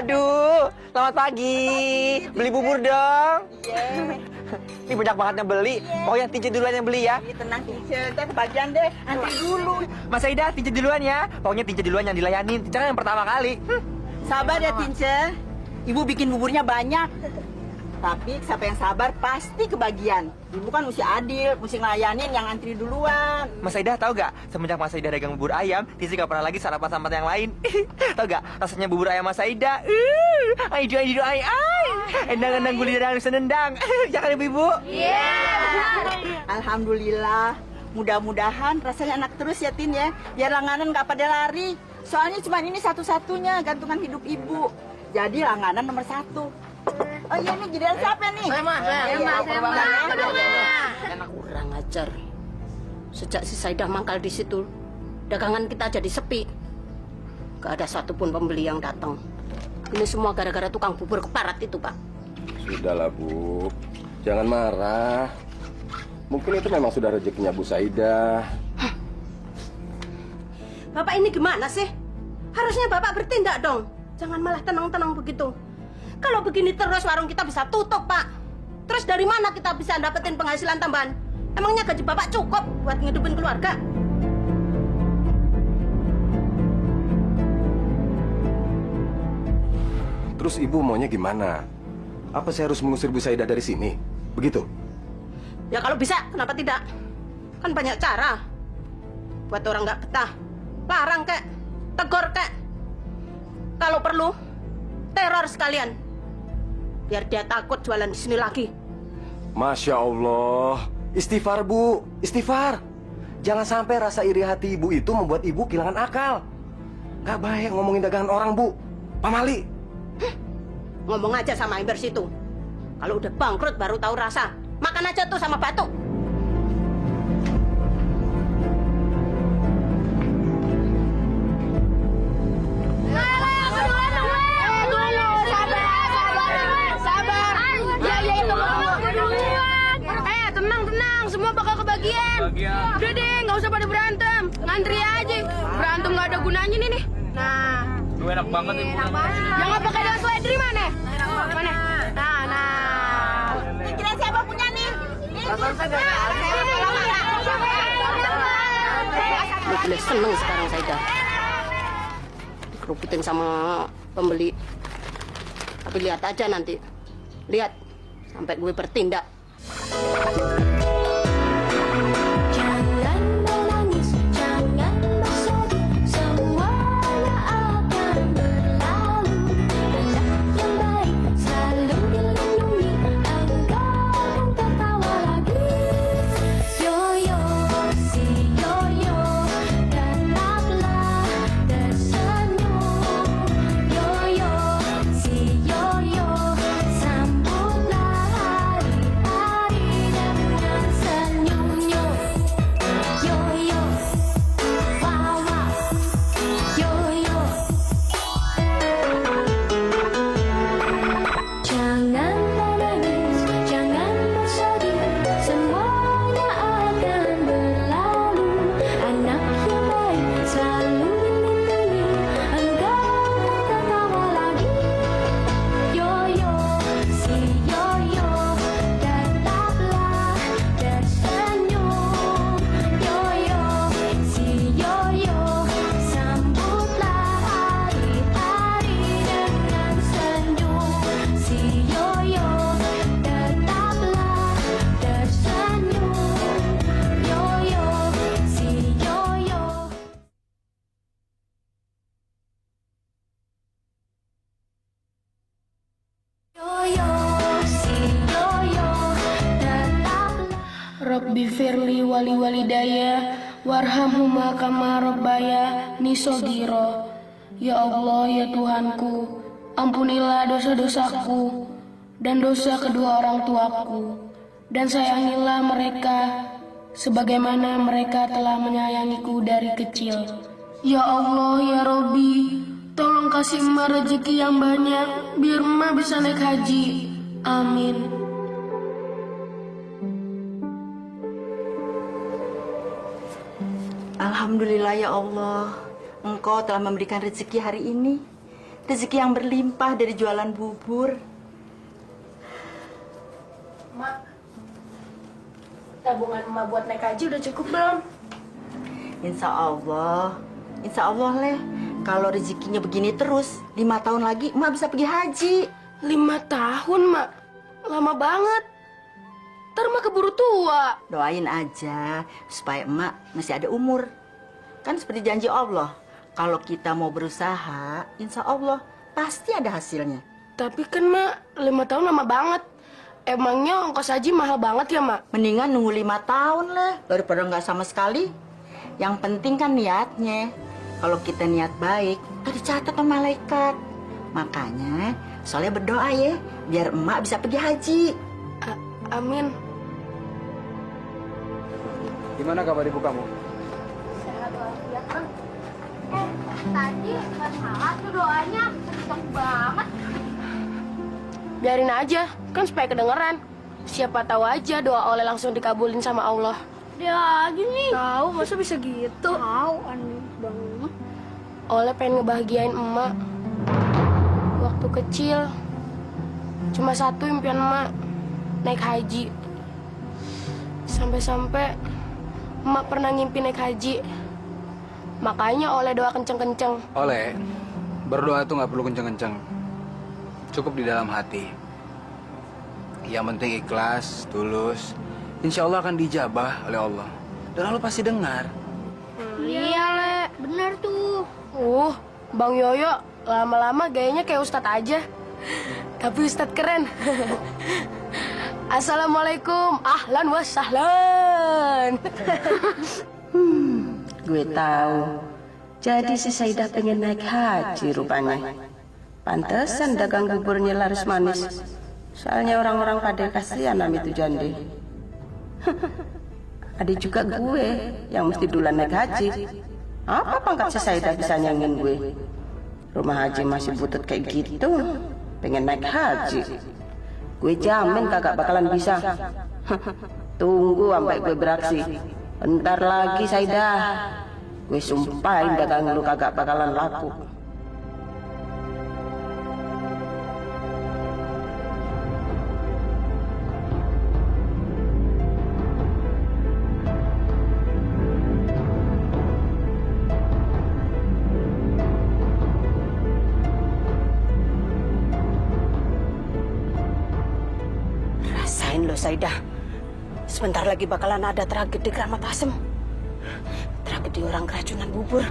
Aduh, selamat pagi. Beli bubur dong. Iya. Ini banyak banget yang beli. Pokoknya Tince duluan yang beli ya. Tenang Tince, ntar kebagian deh. Antri dulu. Mas Aida, Tince duluan ya. Pokoknya Tince duluan yang dilayanin. Tince kan yang pertama kali. Sabar ya Tince. Ibu bikin buburnya banyak. Tapi siapa yang sabar pasti kebagian. Ibu kan mesti adil, mesti ngelayanin yang antri duluan. Mas Aida tahu gak? Semenjak Mas Aida dagang bubur ayam, Tince gak pernah lagi sarapan sama yang lain. Tahu gak? Rasanya bubur ayam Mas Aida. Ay. Endang-endang guli dan senendang. Ya kan Ibu? Iya. Alhamdulillah. Mudah-mudahan rasanya enak terus ya Tin ya. Biar langganan gak pada lari. Soalnya cuma ini satu-satunya gantungan hidup ibu. Jadi langganan nomor 1. Oh iya nih giliran siapa nih? Saya mah. Enak. Kurang ajar. Sejak si Saidah mangkal di situ, dagangan kita jadi sepi. Gak ada satupun pembeli yang datang. Ini semua gara-gara tukang bubur keparat itu, Pak. Sudahlah, Bu. Jangan marah. Mungkin itu memang sudah rezekinya Bu Saidah. Bapak ini gimana sih? Harusnya Bapak bertindak dong. Jangan malah tenang-tenang begitu. Kalau begini terus warung kita bisa tutup, Pak. Terus dari mana kita bisa dapetin penghasilan tambahan? Emangnya gaji Bapak cukup buat ngidupin keluarga? Terus Ibu maunya gimana? Apa saya harus mengusir Bu Saidah dari sini? Begitu? Ya kalau bisa, kenapa tidak? Kan banyak cara. Buat orang nggak betah. Larang, kek. Tegur, kek. Kalau perlu, teror sekalian. Biar dia takut jualan di sini lagi. Masya Allah. Istighfar, Bu. Istighfar. Jangan sampai rasa iri hati Ibu itu membuat Ibu kehilangan akal. Gak baik ngomongin dagangan orang, Bu. Pamali. Ngomong aja sama ember situ. Kalau udah bangkrut baru tahu rasa. Makan aja tuh sama batu. Udah deh, nggak usah pada berantem. Ngantri aja. Berantem nggak ada gunanya nih. Nah. Lu enak banget Ibu. Jangan pakai daun seledri mana? Mana? Nah. Ini kira siapa punya nih? Lu boleh seneng sekarang, Saidah. Dikerubutin sama pembeli. Tapi lihat aja nanti. Lihat. Sampai gue bertindak. Rabbi firli wali walidaya warhamhuma kama rabbaya nisogiro. Ya Allah, ya Tuhanku, ampunilah dosa-dosaku dan dosa kedua orang tuaku, dan sayangilah mereka sebagaimana mereka telah menyayangiku dari kecil. Ya Allah, ya Robbi, tolong kasih emak rezeki yang banyak biar emak bisa naik haji. Amin. Alhamdulillah ya Allah, Engkau telah memberikan rezeki hari ini. rezeki yang berlimpah dari jualan bubur. Mak, tabungan emak buat naik haji udah cukup belum? Insya Allah leh. Kalau rezekinya begini terus, 5 tahun lagi emak bisa pergi haji. 5 tahun, Mak. Lama banget. Ntar emak keburu tua. Doain aja supaya emak masih ada umur. Kan seperti janji Allah, kalau kita mau berusaha, insya Allah pasti ada hasilnya. Tapi kan, Mak, 5 tahun lama banget. Emangnya ongkos haji mahal banget ya, Mak? Mendingan nunggu 5 tahun lah daripada nggak sama sekali. Yang penting kan niatnya. Kalau kita niat baik, kan dicatat sama malaikat. Makanya, soalnya berdoa ya, biar emak bisa pergi haji. Amin. Gimana kabar ibu kamu? Sehat walafiat, Bang. Tadi nggak salah tuh doanya. Kenceng banget. Biarin aja, kan supaya kedengeran. Siapa tahu aja doa oleh langsung dikabulin sama Allah. Dia aja nih. Tahu, masa bisa gitu? Tahu, aneh banget. Oleh pengen ngebahagiain emak. Waktu kecil, cuma satu impian emak, naik haji. Sampai-sampai emak pernah ngimpi naik haji. Makanya Oleh doa kenceng-kenceng. Oleh, berdoa tuh nggak perlu kenceng-kenceng. Cukup di dalam hati. Yang penting ikhlas, tulus. Insya Allah akan dijabah oleh Allah. Dan Allah pasti dengar. Iya, Le. Bener tuh. Bang Yoyo lama-lama gayanya kayak Ustadz aja. Tapi Ustadz keren. Assalamualaikum, ahlan wa sahlan. Gue tahu. Jadi si Saidah pengen naik haji rupanya. Pantesan dagang buburnya laris manis. Soalnya orang-orang pada kasihan sama itu jande. Ada juga gue yang mesti duluan naik haji. Apa pangkat si Saidah bisa nyangin gue? Rumah haji masih butut kayak gitu. Pengen naik haji. Gue jamin kagak bakalan bisa. Tunggu sampai gue beraksi. Bentar lagi Saidah. Gue sumpahin dagang lu kagak bakalan laku. Rasain lo Saidah. Sebentar lagi bakalan ada tragedi Keramat Asem. Tragedi orang keracunan bubur.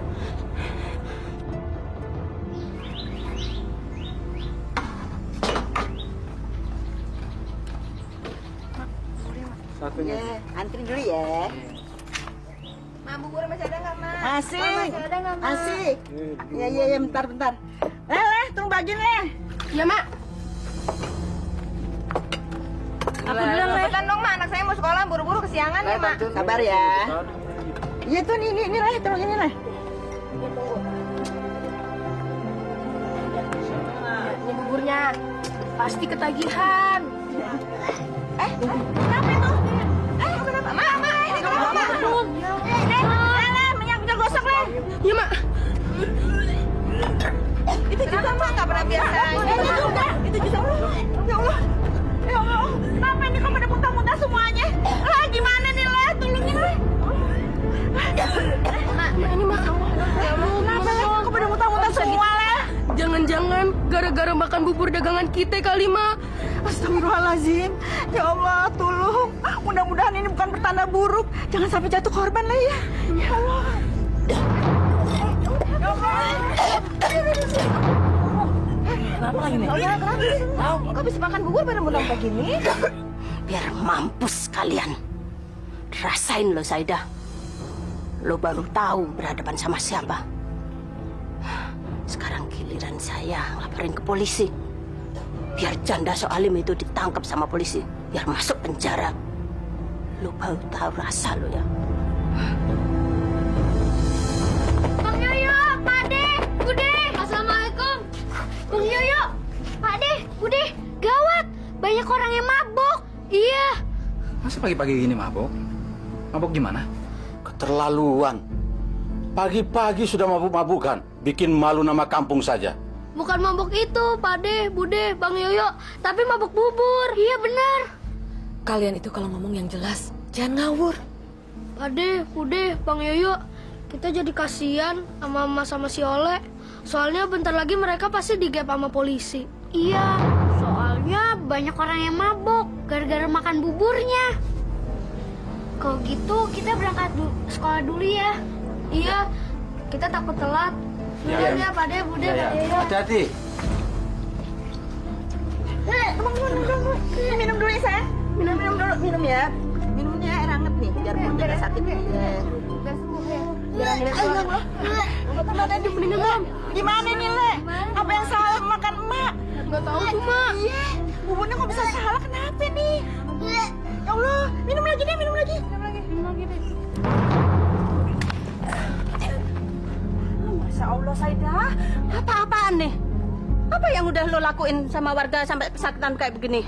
Satunya. Ya, antri dulu ya. Ma, bubur masih ada nggak, Ma? Masih. Masih ada nggak, Ma? Masih. Ya, bentar. Leh, tunggu bagian Leh. Ya, Mak. Aku duluan, cepetan dong, Ma. Anak saya mau sekolah, buru-buru kesiangan ya, Ma. Sabar ya. Iya tuh, ini Leh, tolong ini Leh. Ini buburnya pasti ketagihan. Kenapa itu? Kenapa? Ma, ini kenapa, Ma? Le, minyak gosok, Le. Ya, Mak. Itu juga, Ma, nggak pernah biasa. Itu juga, Ya Allah. Ya Allah. Kenapa ini kok pada muntah-muntah semuanya? Lah, gimana nih, Le? Tolongin, Le. Ini, Mak. Kenapa, Le? Kok pada muntah-muntah semua, Le? Jangan-jangan gara-gara makan bubur dagangan kita kali, Mak. Astagfirullahaladzim. Ya Allah, tolong. Mudah-mudahan ini bukan pertanda buruk. Jangan sampai jatuh korban lah ya. Ya Allah. Kenapa lagi nih? Tahu, kok bisa makan bubur pada muntah kayak gini? Biar mampus kalian. Rasain lo Saidah. Lo baru tahu berhadapan sama siapa. Sekarang giliran saya laporin ke polisi. Biar janda Soalim itu ditangkap sama polisi. Biar masuk penjara. Lo baru tahu rasa lo ya. Bang Yoyo, Pak De, Bude. Assalamualaikum. Bang Yoyo, Pak De, Bude. Gawat, banyak orang yang mabuk. Iya. Masa pagi-pagi gini mabok? Mabok gimana? Keterlaluan. Pagi-pagi sudah mabuk-mabukan. Bikin malu nama kampung saja. bukan mabuk itu, Pade, Bude, Bang Yoyo, tapi mabuk bubur. Iya benar. Kalian itu kalau ngomong yang jelas, jangan ngawur. Pade, Bude, Bang Yoyo, kita jadi kasihan sama Mama sama si Ole. Soalnya bentar lagi mereka pasti digep sama polisi. Iya, soalnya banyak orang yang mabuk gara-gara makan buburnya. Kalau gitu kita berangkat sekolah dulu ya. Iya, kita takut telat. Duluan ya, Pade, Bude, Bang Yoyo. Hati-hati. Tunggu. Minum dulu ya, sayang. Minum dulu, minum ya. Minumnya air hangat nih, biar punca gak sakit. Biar sembuh ya. Gimana nih, Le? Apa yang salah makan emak? Nggak tahu tuh, Mak. Iya, buburnya kok bisa salah, kenapa nih? Ya Allah, minum lagi deh, minum lagi. Masya Allah, Saidah. Apa-apaan nih? Apa yang udah lo lakuin sama warga sampai kesakitan kayak begini?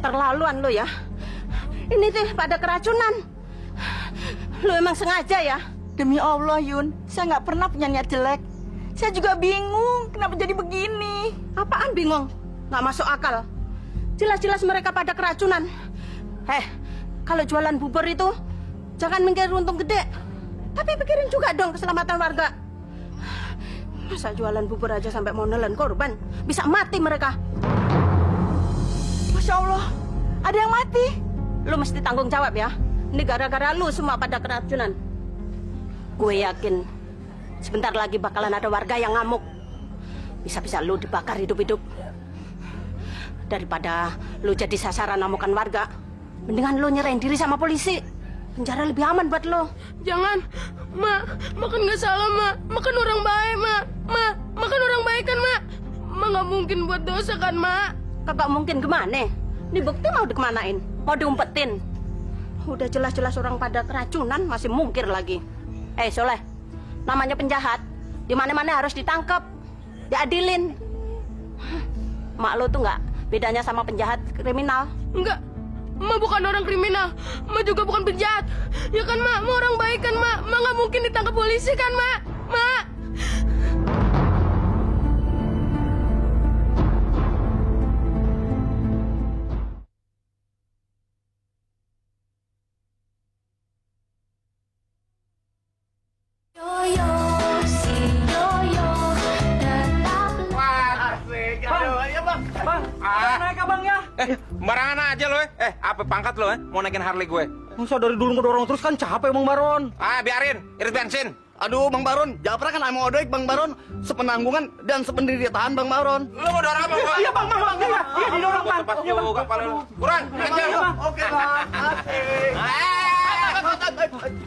Terlaluan lo ya. Ini tuh pada keracunan. Lo emang sengaja ya? Demi Allah, Yun, saya nggak pernah punya niat jelek. Saya juga bingung kenapa jadi begini. Apaan bingung? Nggak masuk akal. Jelas-jelas mereka pada keracunan. Kalau jualan bubur itu jangan mikir untung gede, tapi pikirin juga dong keselamatan warga. Masa jualan bubur aja sampai mau nelen korban, bisa mati mereka. Masya Allah, ada yang mati. Lu mesti tanggung jawab ya. Ini gara-gara lu semua pada keracunan. Gue yakin sebentar lagi bakalan ada warga yang ngamuk. Bisa-bisa lu dibakar hidup-hidup. Daripada lu jadi sasaran amukan warga, mendingan lu nyerahin diri sama polisi. Penjara lebih aman buat lu. Jangan, Mak. Mak kan nggak salah, Mak. Mak kan orang baik, Mak. Mak kan orang baik kan, Mak. Mak nggak mungkin buat dosa kan, Mak. Kagak mungkin gimana? Ini bukti mau dikemanain? Mau diumpetin? Udah jelas-jelas orang pada keracunan masih mungkir lagi. Soleh, namanya penjahat. Di mana-mana harus ditangkap, diadilin. Mak lo tuh nggak bedanya sama penjahat kriminal. Enggak, Mak bukan orang kriminal. Mak juga bukan penjahat. Ya kan, Mak? Mak orang baik kan, Mak? Mak nggak mungkin ditangkap polisi kan, Mak? Mak! Sembarangan aja lo apa pangkat lo mau naikin Harley gue? Masa dari dulu ngedorong terus kan capek Bang Baron. Biarin, irit bensin. Aduh Bang Baron, Japra kan sama Odoik Bang Baron sepenanggungan dan sependeritaan Bang Baron. Lo mau dorong apa? Iya Bang, iya didorong Bang. Iya Bang. Kepala lu. Kurang, kencang. Oke Bang.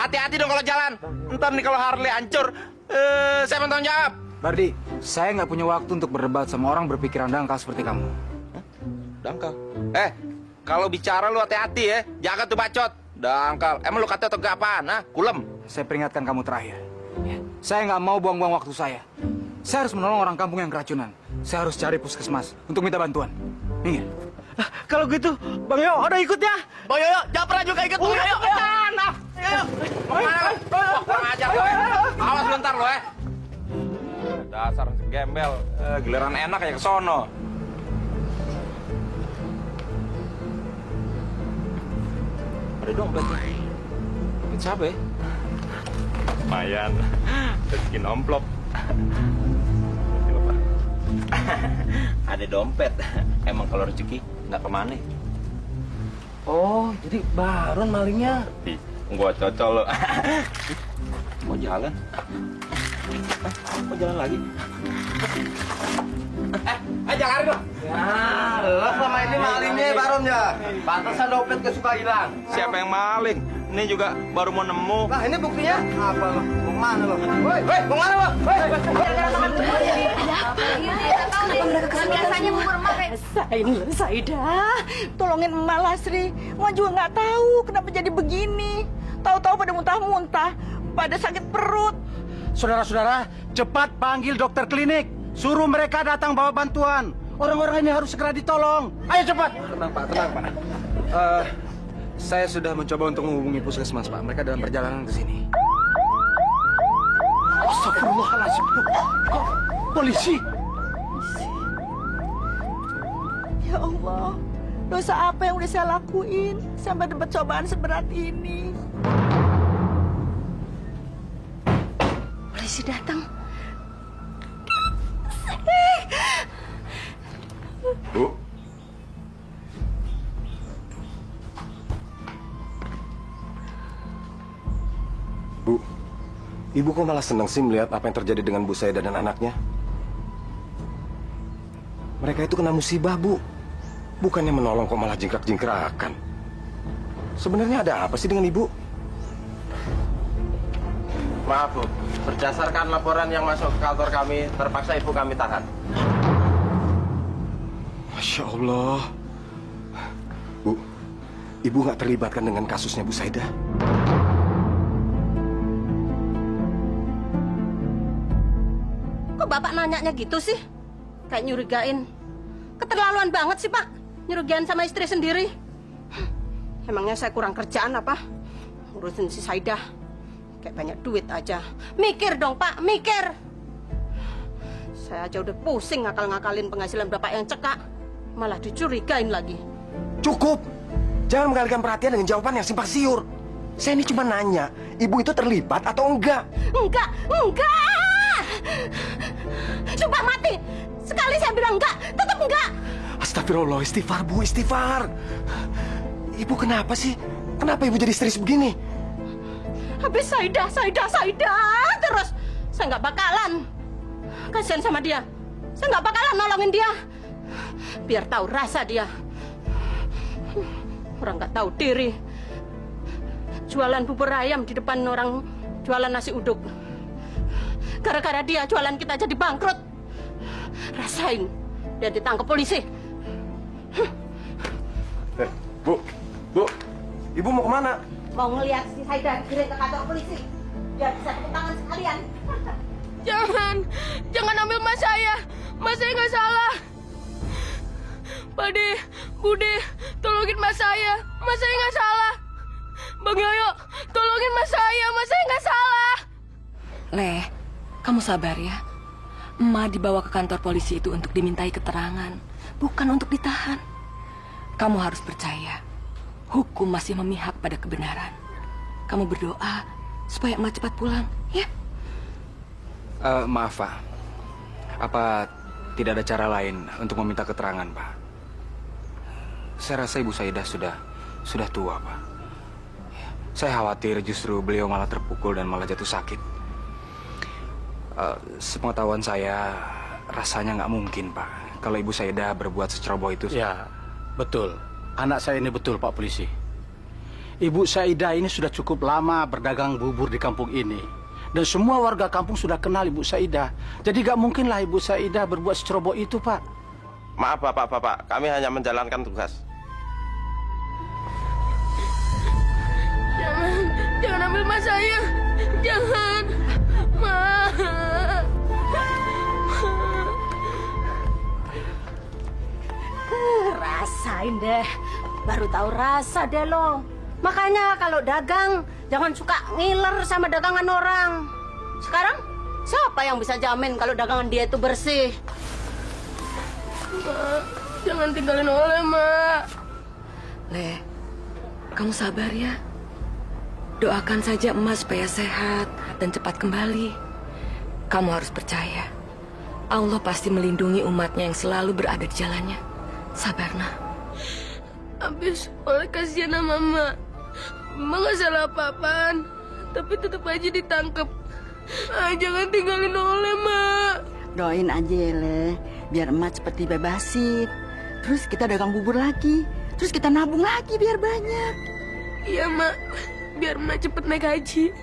Hati-hati dong kalau jalan. Ntar nih kalau Harley hancur, saya tanggung jawab. Bardi, saya nggak punya waktu untuk berdebat sama orang berpikiran dangkal seperti kamu. Dangkal. Kalau bicara lu hati-hati ya. Jaga tuh bacot. Dangkal. Emang lu kata atau gak apaan? Kulem. Saya peringatkan kamu terakhir. Ya. Saya nggak mau buang-buang waktu saya. Saya harus menolong orang kampung yang keracunan. Saya harus cari puskesmas untuk minta bantuan. Minggir. Kalau gitu, Bang Yoyo udah ikut ya? Bang Yoyo, Japra juga ikut. Bang Yoyo, Mau kemana? Kurang ajar lo Awas lu ntar lo Dasar gembel. Giliran enak aja ke sono. Ada dompet. Dompet siapa ya? Lumayan. Rezeki amplop. Ada dompet. Emang kalau rezeki nggak kemana. Oh, jadi Baron malingnya. Gua cocok lo. Mau jalan? Mau jalan lagi? Jangan lari lo. Ya, lo selama ini malingnya Baron ya. Pantesan dompet gak suka hilang. Siapa yang maling? Ini juga baru mau nemu. Nah, ini buktinya. Apa lo? Mau kemana lo? Woi, mau kemana lo? Saidah, tolongin emak Lasri. Emak juga nggak tahu kenapa jadi begini. Tahu-tahu pada muntah-muntah, pada sakit perut. Saudara-saudara, cepat panggil dokter klinik. Suruh mereka datang bawa bantuan. Orang-orang ini harus segera ditolong. Ayo cepat. Tenang Pak, tenang Pak. Saya sudah mencoba untuk menghubungi puskesmas Pak. Mereka dalam perjalanan ke sini. Astagfirullahaladzim. Polisi? Ya Allah, dosa apa yang udah saya lakuin sampai dapat cobaan seberat ini? Polisi datang. Bu. Bu, ibu kok malah senang sih melihat apa yang terjadi dengan Bu Saida dan anaknya? Mereka itu kena musibah, Bu. Bukannya menolong kok malah jingkrak-jingkrakan. Sebenarnya ada apa sih dengan ibu? Maaf Bu, berdasarkan laporan yang masuk ke kantor kami, terpaksa ibu kami tahan. Masya Allah. Bu, ibu nggak terlibatkan dengan kasusnya Bu Saida? Kok Bapak nanyanya gitu sih? Kayak nyurigain. Keterlaluan banget sih, Pak. Nyurigain sama istri sendiri. Emangnya saya kurang kerjaan apa? Ngurusin si Saidah. Kayak banyak duit aja. Mikir dong, Pak, mikir. Saya aja udah pusing ngakal-ngakalin penghasilan Bapak yang cekak. Malah dicurigain lagi. Cukup. Jangan mengalihkan perhatian dengan jawaban yang simpang siur. Saya ini cuma nanya, ibu itu terlibat atau enggak? Enggak, enggak. Sumpah mati. Sekali saya bilang enggak, tetap enggak. Astagfirullah, istighfar Bu, istighfar. Ibu kenapa sih? Kenapa ibu jadi histeris begini? Habis Saidah terus. Saya nggak bakalan. Kasihan sama dia. Saya nggak bakalan nolongin dia. Biar tahu rasa dia. Orang nggak tahu diri. Jualan bubur ayam di depan orang jualan nasi uduk. Gara-gara dia jualan kita jadi bangkrut. Rasain. Dia ditangkap polisi. Bu, ibu mau kemana? Mau ngelihat si Saidah dikirim ke kantor polisi. Biar bisa tepuk tangan sekalian. Jangan ambil mas saya. Mas saya nggak salah. Pak De, Bude, tolongin mas saya. Mas saya nggak salah. Bang Yoyo, tolongin mas saya nggak salah. Leh, kamu sabar ya. Emak dibawa ke kantor polisi itu untuk dimintai keterangan, bukan untuk ditahan. Kamu harus percaya, hukum masih memihak pada kebenaran. Kamu berdoa supaya emak cepat pulang, ya? Maaf, Pak. Apa tidak ada cara lain untuk meminta keterangan, Pak? Saya rasa Ibu Saidah sudah tua, Pak. Saya khawatir justru beliau malah terpukul dan malah jatuh sakit. Sepengetahuan saya, rasanya nggak mungkin, Pak, kalau Ibu Saidah berbuat seceroboh itu. Ya, betul. Anak saya ini betul, Pak Polisi. Ibu Saidah ini sudah cukup lama berdagang bubur di kampung ini. Dan semua warga kampung sudah kenal Ibu Saidah. Jadi gak mungkinlah Ibu Saidah berbuat seceroboh itu, Pak. Maaf Bapak, kami hanya menjalankan tugas. Jangan ambil mas saya. Jangan. Ma. Rasain deh. Baru tahu rasa deh lo. Makanya kalau dagang jangan suka ngiler sama dagangan orang. Sekarang siapa yang bisa jamin kalau dagangan dia itu bersih? Ma, jangan tinggalin Oleh, Ma. Leh, kamu sabar ya. Doakan saja emas supaya sehat dan cepat kembali. Kamu harus percaya, Allah pasti melindungi umatnya yang selalu berada di jalannya. Sabar, Nah. Habis Oleh kasihan sama Mama. Mama gak salah apa-apaan, tapi tetap aja ditangkap. Jangan tinggalin Oleh, Ma. Doain aja ya, Le. Biar emak cepet dibebasin. Terus kita dagang bubur lagi. Terus kita nabung lagi biar banyak. Iya, Mak. Biar Mak cepet naik haji.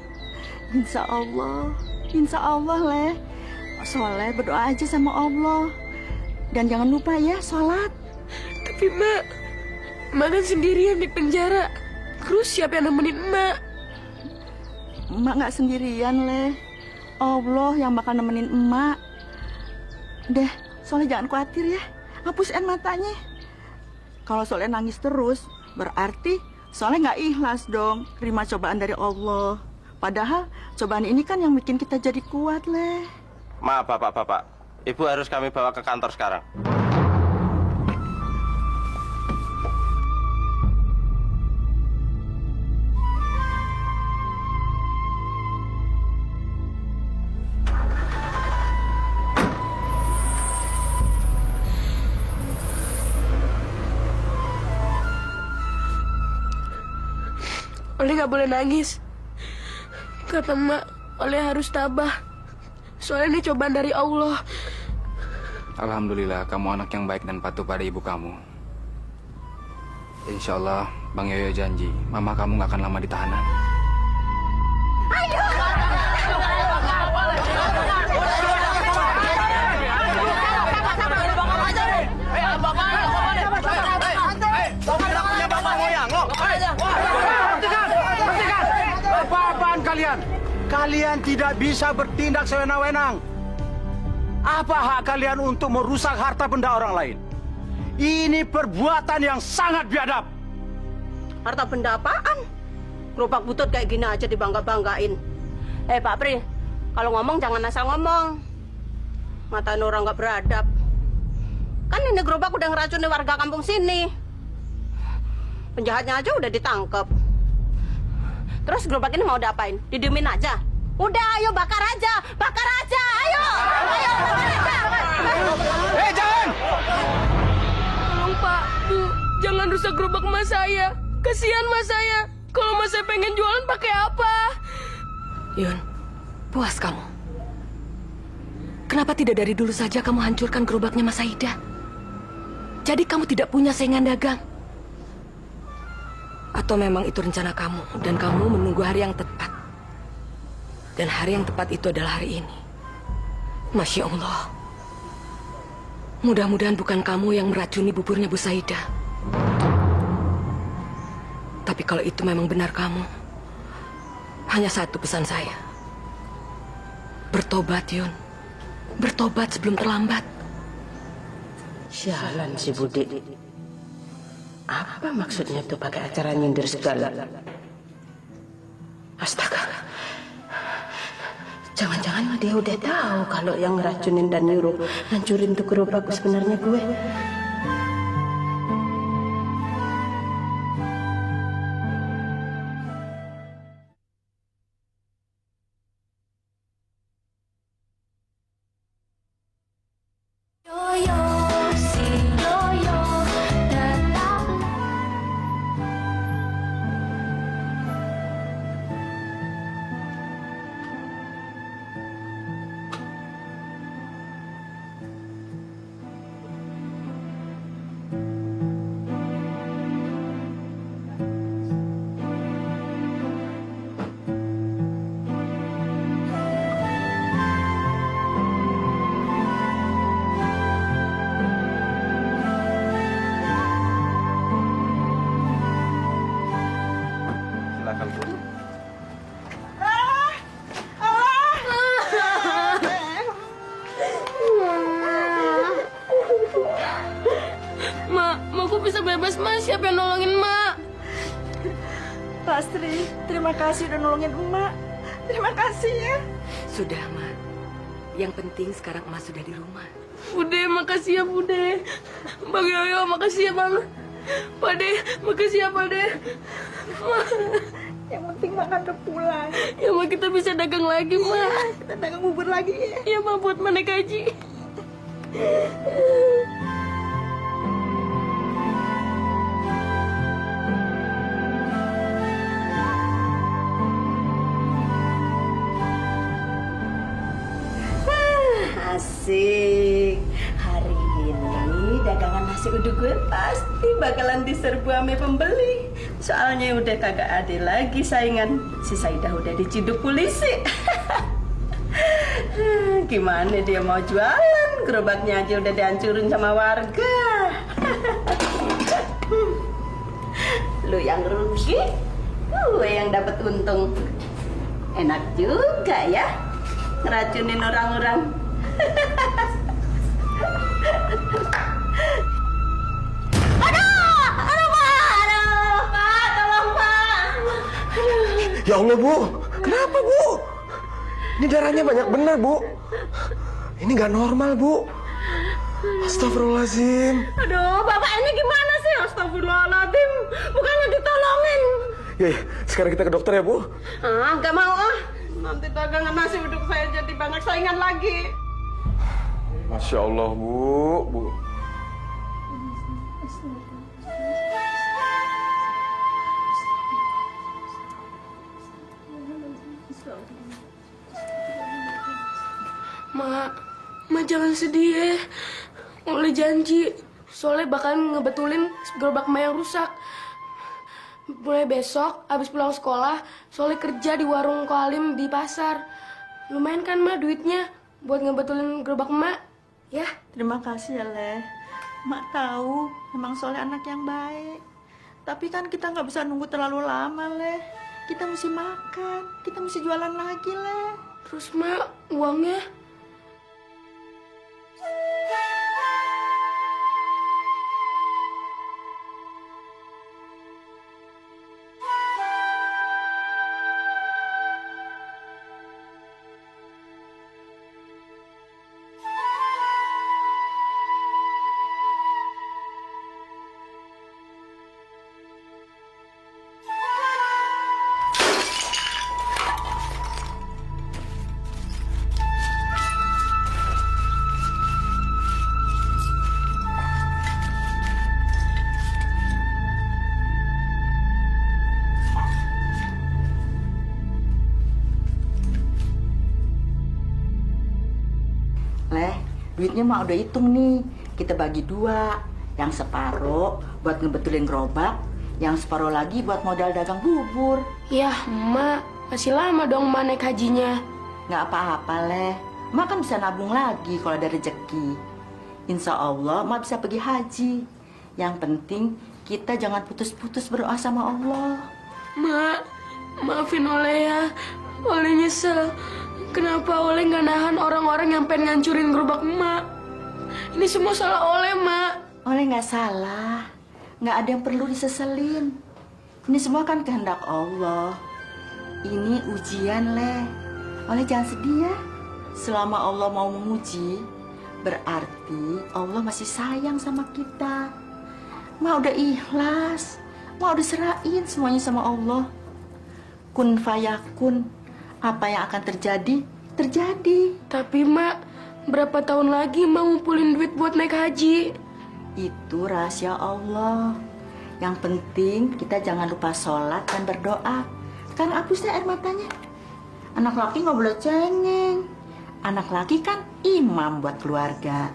Insya Allah, Le. Soleh berdoa aja sama Allah. Dan jangan lupa ya, sholat. Tapi Mak kan sendirian di penjara. Terus siapa yang nemenin Mak? Emak gak sendirian, Le. Allah yang bakal nemenin emak. Deh, Soleh jangan khawatir ya. Hapus matanya. Kalau Soleh nangis terus, berarti Soleh gak ikhlas dong terima cobaan dari Allah. Padahal cobaan ini kan yang bikin kita jadi kuat, Le. Maaf Bapak, Ibu harus kami bawa ke kantor sekarang. Oleh gak boleh nangis. Kata Mak, Oleh harus tabah. Soalnya ini cobaan dari Allah. Alhamdulillah, kamu anak yang baik dan patuh pada ibu kamu. Insya Allah, Bang Yoyo janji, mama kamu gak akan lama di tahanan. Apa-apaan kalian? Kalian tidak bisa bertindak sewenang-wenang. Apa hak kalian untuk merusak harta benda orang lain? Ini perbuatan yang sangat biadab. Harta benda apaan? Gerobak butut kayak gini aja dibangga-banggain. Pak Pri, kalau ngomong jangan asal ngomong. Matain orang nggak beradab. Kan ini gerobak udah ngeracuni warga kampung sini. Penjahatnya aja udah ditangkap. Terus gerobak ini mau diapain? Didiemin aja? Udah, ayo bakar aja! Bakar aja! Ayo! Ayo, bakar aja! Jangan! Tolong Pak, Bu, jangan rusak gerobak Mas saya. Kasihan Mas saya. Kalau Mas saya pengen jualan pakai apa? Yun, puas kamu. Kenapa tidak dari dulu saja kamu hancurkan gerobaknya Mas Aida? Jadi kamu tidak punya saingan dagang? Atau memang itu rencana kamu dan kamu menunggu hari yang tepat? Dan hari yang tepat itu adalah hari ini. Masya Allah. Mudah-mudahan bukan kamu yang meracuni buburnya Bu Saida. Tapi kalau itu memang benar kamu, hanya satu pesan saya. Bertobat, Yun. Bertobat sebelum terlambat. Sialan si Budi. Apa maksudnya tuh pakai acara nyindir segala? Astaga. Jangan-jangan dia udah tahu kalau yang ngeracunin dan nyuruh hancurin tuh gerobak sebenarnya gue. Silakan Bu. Mak, aku bisa bebas, Mas. Siapa yang nolongin, Mak? Lastri, terima kasih udah nolongin emak. Terima kasih ya. Sudah, Ma. Yang penting sekarang emas sudah di rumah. Bude, makasih ya, Bude. Bang Yoyo, makasih ya, Bang. Pade, makasih ya, Pade. Yang penting makan udah pulang. Ya, Ma, kita bisa dagang lagi, Ma. Kita dagang bubur lagi ya. Ya, Ma, buat mana gaji. Asik. Hari ini dagangan nasi uduk gue pasti bakalan diserbu sama pembeli. Soalnya udah kagak ada lagi saingan. Si Saidah udah diciduk polisi. Gimana dia mau jualan? Gerobaknya aja udah dihancurin sama warga. Lu yang rugi, gue yang dapat untung. Enak juga ya ngeracunin orang-orang. Ya Allah, Bu. Kenapa, Bu? Ini darahnya banyak benar, Bu. Ini nggak normal, Bu. Astagfirullahaladzim. Aduh, bapak ini gimana sih? Astagfirullahaladzim. Bukannya ditolongin. Ya, sekarang kita ke dokter ya, Bu. Ah, nggak mau ah. Nanti dagangan nasi uduk saya jadi banyak saingan lagi. Masya Allah, Bu. Ma jangan sedih ya. Oleh janji, Soleh bakal ngebetulin gerobak Ma yang rusak. Mulai besok, abis pulang sekolah, Soleh kerja di warung Koalim di pasar. Lumayan kan Ma duitnya buat ngebetulin gerobak Ma? Ya. Terima kasih ya, Leh. Mak tahu memang Soleh anak yang baik. Tapi kan kita nggak bisa nunggu terlalu lama, Leh. Kita mesti makan, kita mesti jualan lagi, Leh. Terus Ma, uangnya? Leh, duitnya mah udah hitung nih. Kita bagi 2. Yang separuh buat ngebetulin gerobak, yang separuh lagi buat modal dagang bubur. Yah, Ma, masih lama dong Ma naik hajinya. Nggak apa-apa, Leh. Mak kan bisa nabung lagi kalau ada rezeki. Insya Allah, Mak bisa pergi haji. Yang penting, kita jangan putus-putus berdoa sama Allah. Ma, maafin Oleh ya. Oleh nyesel. Kenapa Oleh nggak nahan orang-orang yang pengen ngancurin gerobak emak? Ini semua salah Oleh, Mak. Oleh nggak salah. Nggak ada yang perlu diseselin. Ini semua kan kehendak Allah. Ini ujian, Leh. Oleh jangan sedih ya. Selama Allah mau menguji, berarti Allah masih sayang sama kita. Mak udah ikhlas. Mak udah serahin semuanya sama Allah. Kun fayakun. Apa yang akan terjadi, terjadi. Tapi Mak, berapa tahun lagi mau ngumpulin duit buat naik haji? Itu rahasia Allah. Yang penting kita jangan lupa sholat dan berdoa. Kan hapusnya air matanya. Anak laki nggak boleh cengeng. Anak laki kan imam buat keluarga.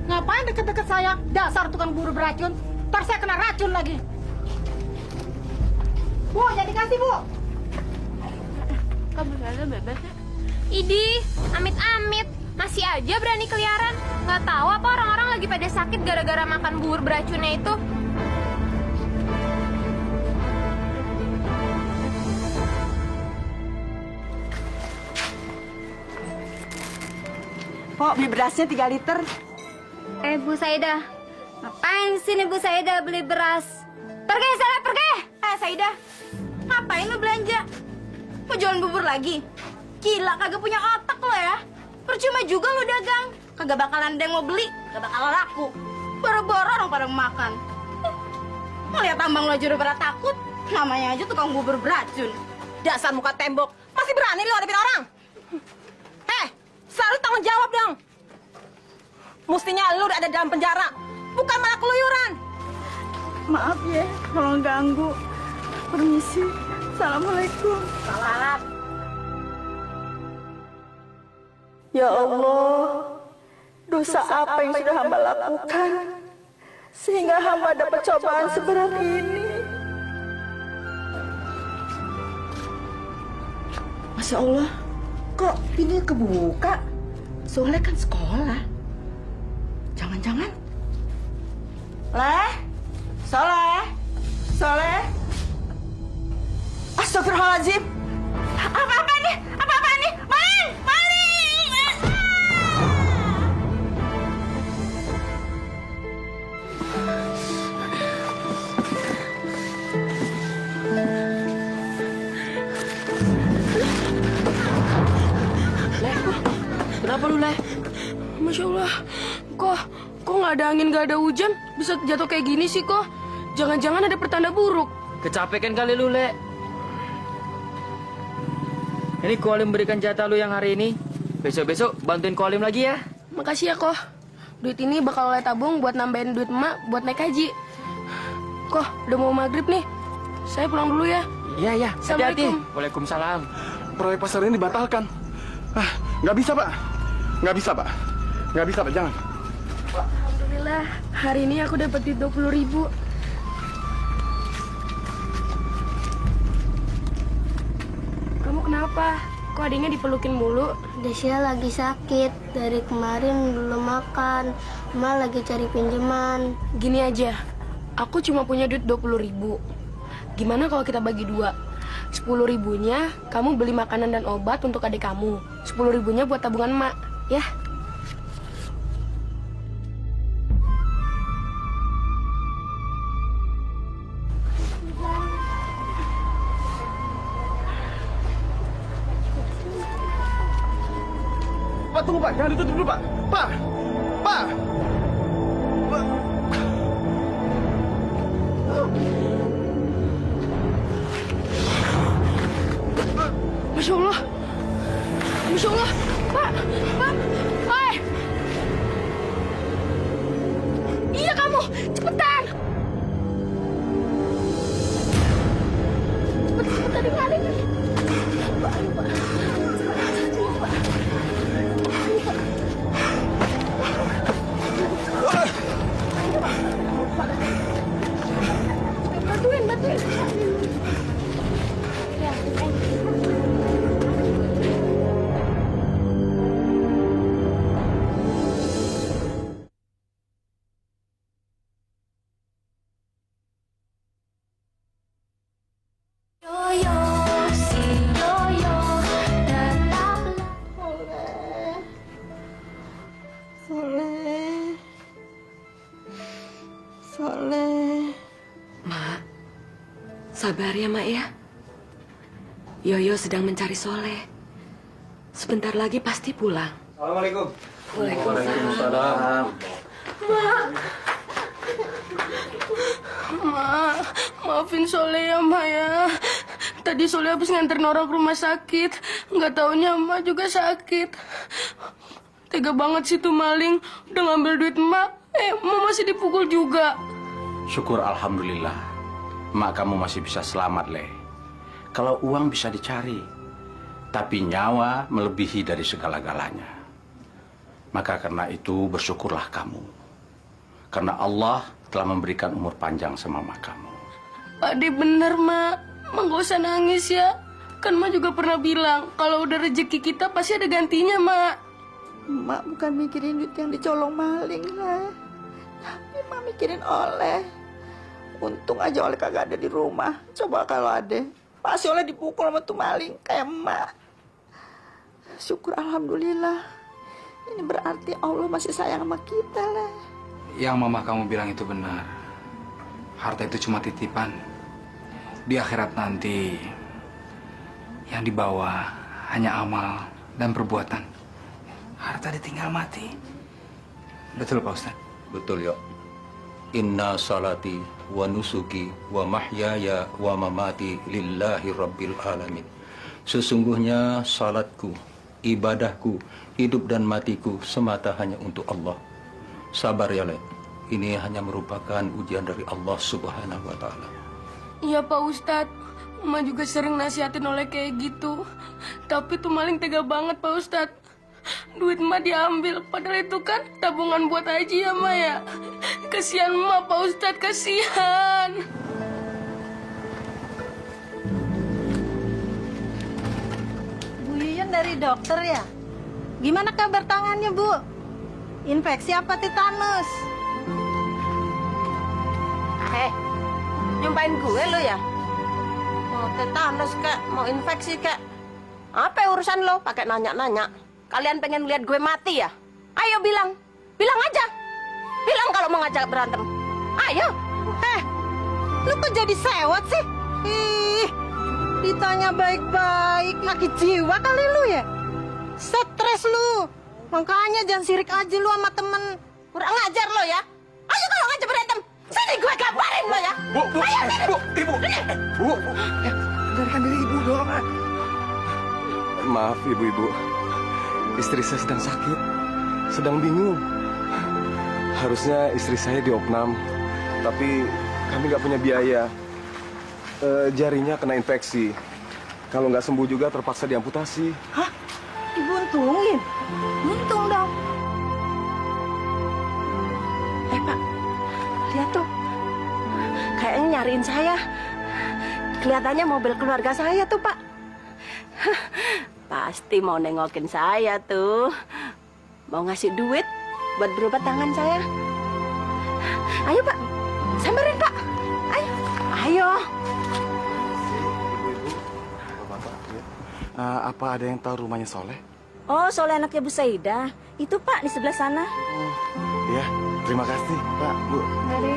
Ngapain deket-deket saya? Dasar tukang buru beracun. Ntar saya kena racun lagi. Bu, jadi kasih, Bu. Kamu ada bebek ya? Idih, amit-amit. Masih aja berani keliaran. Nggak tahu apa orang-orang lagi pada sakit gara-gara makan bubur beracunnya itu. Kok beli berasnya 3 liter? Bu Saida, ngapain sini Bu Saida beli beras? Pergi sana, pergi! Saida, ngapain lu belanja? Mau jualan bubur lagi? Gila, kagak punya otak lo ya? Percuma juga lu dagang. Kagak bakalan ada yang mau beli, kagak bakalan laku. Boro-boro orang pada makan. Mau lihat tambang lo aja udah pada takut. Namanya aja tukang bubur beracun. Dasar muka tembok. Masih berani lu hadapin orang? Selalu tanggung jawab dong. Mestinya lu udah ada dalam penjara, bukan malah keluyuran. Maaf ya, kalau ganggu. Permisi. Assalamualaikum. Salam. Ya Allah, dosa apa yang sudah hamba lakukan sehingga hamba dapat cobaan seberat ini? Masya Allah, kok pintunya kebuka? Soalnya kan sekolah. Jangan-jangan? Leh? Soleh? Astagfirullahaladzim. Apa-apa nih? Maling! Kenapa lu, Le? Masya Allah, kok nggak ada angin, nggak ada hujan, bisa jatuh kayak gini sih kok? Jangan-jangan ada pertanda buruk. Kecapekan kali lu, Le. Ini Kolim berikan jatah lu yang hari ini. Besok-besok bantuin Kolim lagi ya. Makasih ya, kok. Duit ini bakal Le tabung buat nambahin duit emak buat naik haji. Kok, udah mau maghrib nih. Saya pulang dulu ya. Iya, iya. Hati-hati. Assalamualaikum. Waalaikumsalam. Proyek pasar ini dibatalkan. Nggak bisa, Pak. Nggak bisa, Pak. Nggak bisa, Pak. Jangan. Alhamdulillah, hari ini aku dapat duit 20.000. Kamu kenapa? Kok adiknya dipelukin mulu? Desya lagi sakit, dari kemarin belum makan. Emak lagi cari pinjaman. Gini aja, aku cuma punya duit 20.000. Gimana kalau kita bagi dua? 10.000-nya kamu beli makanan dan obat untuk adik kamu. 10.000-nya buat tabungan emak, ya? Pak, tunggu, Pak. Jangan ditutup dulu, Pak. Pak! Pak! Masya Allah. Masya Allah. Pak. Pak. Hai. Iya kamu. Cepetan. Cepetan dibalik. Pak. Pak. Bantuin. Soleh. Mak, sabar ya, Mak ya. Yoyo sedang mencari Soleh. Sebentar lagi pasti pulang. Assalamualaikum. Waalaikumsalam. Ma, maafin Soleh ya, Ma ya. Tadi Soleh habis nganterin orang ke rumah sakit. Nggak taunya Ma juga sakit. Tega banget sih tuh maling. Udah ngambil duit Ma. Ma masih dipukul juga. Syukur alhamdulillah. Mak kamu masih bisa selamat, Le. Kalau uang bisa dicari, tapi nyawa melebihi dari segala-galanya. Maka karena itu bersyukurlah kamu. Karena Allah telah memberikan umur panjang sama mak kamu. Pade bener, Mak. Ma gak usah nangis ya. Kan Ma juga pernah bilang, kalau udah rezeki kita pasti ada gantinya, Mak. Mak bukan mikirin duit yang dicolong maling lah. Tapi Mak mikirin Oleh. Untung aja Oleh kagak ada di rumah. Coba kalau ada, pasti Oleh dipukul sama tuh maling kayak Mak. Syukur alhamdulillah. Ini berarti Allah masih sayang sama kita lah. Yang mama kamu bilang itu benar. Harta itu cuma titipan. Di akhirat nanti yang dibawa hanya amal dan perbuatan. Harta ditinggal mati. Betul Pak Ustadz? Betul ya. Inna salati wa nusuki wa mahyaya wa mamati lillahi rabbil alamin. Sesungguhnya salatku, ibadahku, hidup dan matiku semata hanya untuk Allah. Sabar ya, Le. Ini hanya merupakan ujian dari Allah Subhanahu wa Ta'ala. Iya Pak Ustadz. Ma juga sering nasihatin Oleh kayak gitu. Tapi tuh maling tega banget Pak Ustadz. Duit Ma diambil, padahal itu kan tabungan buat haji ya Ma ya. Kasihan Ma Pak Ustadz, kasihan. Bu Yuyun dari dokter ya? Gimana kabar tangannya, Bu? Infeksi apa tetanus? Nyumpain gue lo ya? Mau tetanus kek, mau infeksi kek. Apa urusan lo pakai nanya-nanya? Kalian pengen lihat gue mati ya? Ayo bilang aja. Bilang kalau mau ngajak berantem. Ayo. Lu kok jadi sewot sih? Ditanya baik-baik, sakit jiwa kali lu ya? Stres lu. Makanya jangan sirik aja lu sama temen. Kurang ngajar lo ya. Ayo kalau ngajak berantem, sini gue gambarin lo ya. Bu, ibu. Bu, dengarkan diri ibu dong. Maaf ibu-ibu, istri saya sedang sakit, sedang bingung. Harusnya istri saya diopnam, tapi kami nggak punya biaya. Jarinya kena infeksi. Kalau nggak sembuh juga terpaksa diamputasi. Hah? Dibuntungin? Buntung dong. Pak, lihat tuh. Kayaknya nyariin saya. Kelihatannya mobil keluarga saya tuh, Pak. Pasti mau nengokin saya tuh. Mau ngasih duit buat berobat tangan saya. Ayo, Pak. Samperin, Pak. Ayo. Ayo. Apa ada yang tahu rumahnya Soleh? Oh, Soleh anaknya Bu Saidah. Itu Pak di sebelah sana. Ya, terima kasih Pak, Bu. Mari.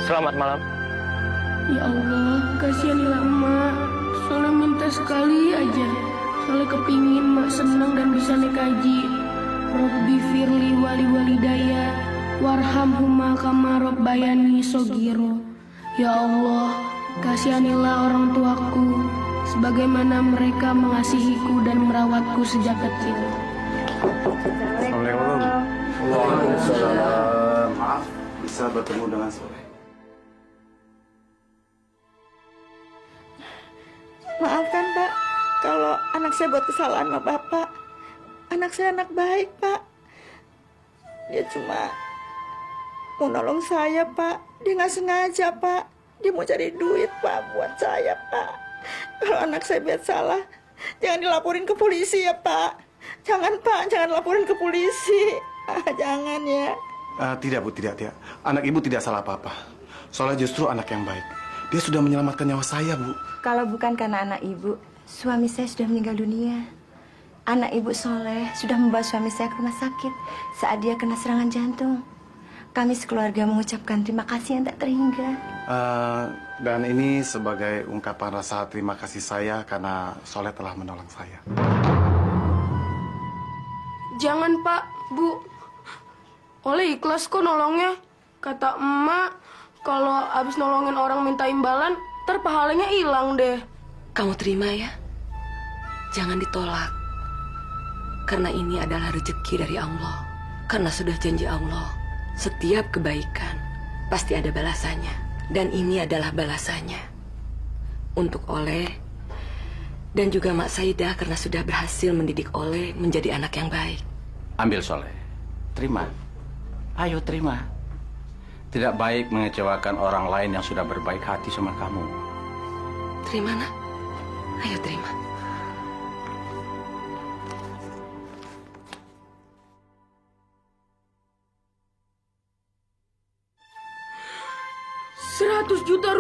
Selamat malam. Ya Allah, kasihanilah emak. Soleh minta sekali aja. Soleh kepingin mak senang dan bisa naik haji. Robbi firli wali walidaya warhamhuma kama rabbayani shogiro. Ya Allah, kasihanilah orang tuaku sebagaimana mereka mengasihiku dan merawatku sejak kecil. Assalamualaikum. Waalaikumsalam. Maaf, bisa bertemu dengan Soleh. Maafkan Pak, kalau anak saya buat kesalahan sama Bapak. Anak saya anak baik Pak. Dia cuma mau nolong saya Pak. Dia nggak sengaja Pak. Dia mau cari duit Pak buat saya Pak. Kalau anak saya buat salah, jangan dilaporin ke polisi ya Pak. Jangan Pak, jangan laporin ke polisi. Jangan ya. Tidak Bu, tidak. Anak ibu tidak salah apa-apa. Soleh justru anak yang baik. Dia sudah menyelamatkan nyawa saya, Bu. Kalau bukan karena anak ibu, suami saya sudah meninggal dunia. Anak ibu Soleh sudah membawa suami saya ke rumah sakit saat dia kena serangan jantung. Kami sekeluarga mengucapkan terima kasih yang tak terhingga. Dan ini sebagai ungkapan rasa terima kasih saya karena Soleh telah menolong saya. Jangan Pak, Bu. Oleh ikhlas kok nolongnya. Kata emak, kalau abis nolongin orang minta imbalan, ntar pahalanya hilang deh. Kamu terima ya. Jangan ditolak. Karena ini adalah rezeki dari Allah. Karena sudah janji Allah, setiap kebaikan pasti ada balasannya. Dan ini adalah balasannya. Untuk Oleh dan juga Mak Saidah karena sudah berhasil mendidik Oleh menjadi anak yang baik. Ambil Soleh. Terima. Ayo terima. Tidak baik mengecewakan orang lain yang sudah berbaik hati sama kamu. Terima, Nak. Ayo terima. Rp100 juta.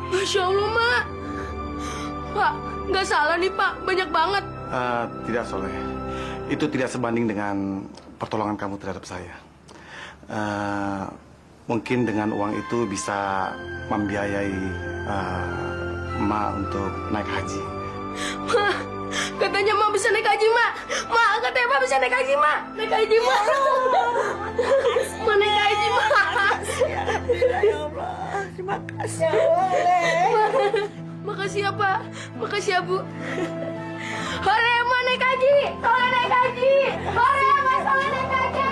Masya Allah, Mak. Pak, nggak salah nih, Pak. Banyak banget. Tidak, Soleh. Itu tidak sebanding dengan pertolongan kamu terhadap saya. Mungkin dengan uang itu bisa membiayai Emak untuk naik haji. Ma, katanya Ma bisa naik haji, Ma. Ma, katanya Ma bisa naik haji, Ma. Naik haji, Ma. Ma naik haji, Ma. Ya Allah, terima kasih ya Allah. Makasih ya, Pak. Makasih ya, Bu. Hore, Ma naik haji. Soleh naik haji. Hore, Ma Soleh naik haji.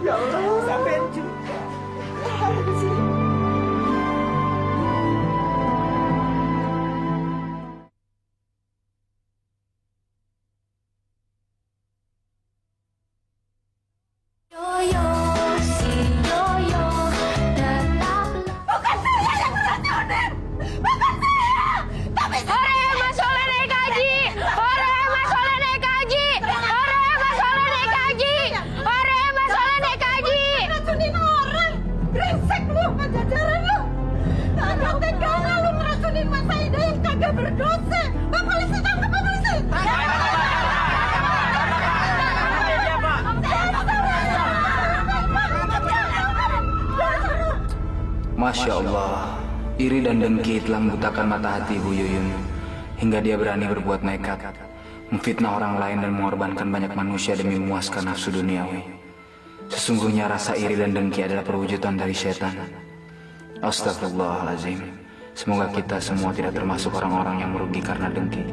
Ya Allah, sampai juga. Pak, Masya Allah, iri dan dengki telah membutakan mata hati Bu Yuyun hingga dia berani berbuat nekat, memfitnah orang lain dan mengorbankan banyak manusia demi memuaskan nafsu duniawi. Sesungguhnya rasa iri dan dengki adalah perwujudan dari setan. Astagfirullahaladzim. Semoga kita semua tidak termasuk orang-orang yang merugi karena dengki.